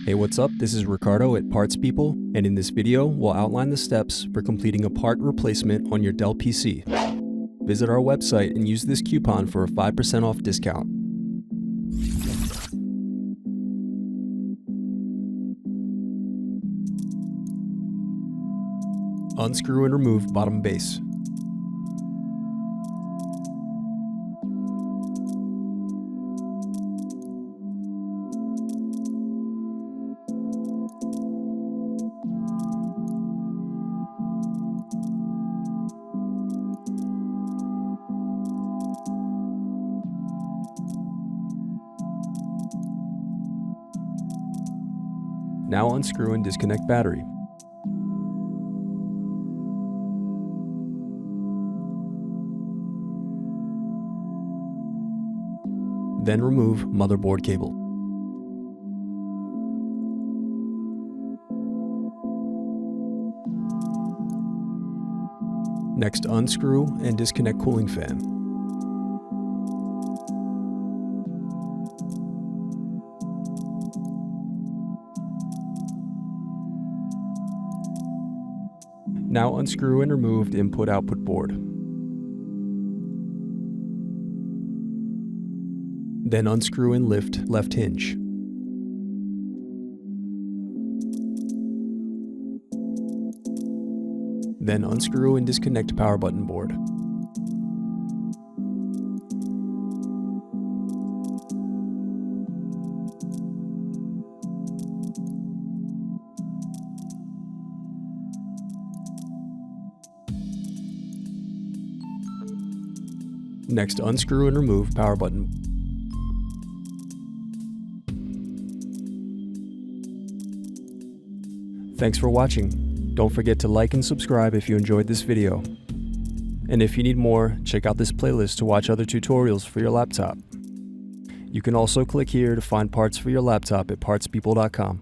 Hey, what's up? This is Ricardo at Parts People, and in this video, we'll outline the steps for completing a part replacement on your Dell PC. Visit our website and use this coupon for a 5% off discount. Unscrew and remove bottom base. Now unscrew and disconnect battery. Then remove motherboard cable. Next, unscrew and disconnect cooling fan. Now unscrew and remove the input-output board. Then unscrew and lift left hinge. Then unscrew and disconnect power button board. Next, unscrew and remove power button. Thanks for watching. Don't forget to like and subscribe if you enjoyed this video. And if you need more, check out this playlist to watch other tutorials for your laptop. You can also click here to find parts for your laptop at partspeople.com.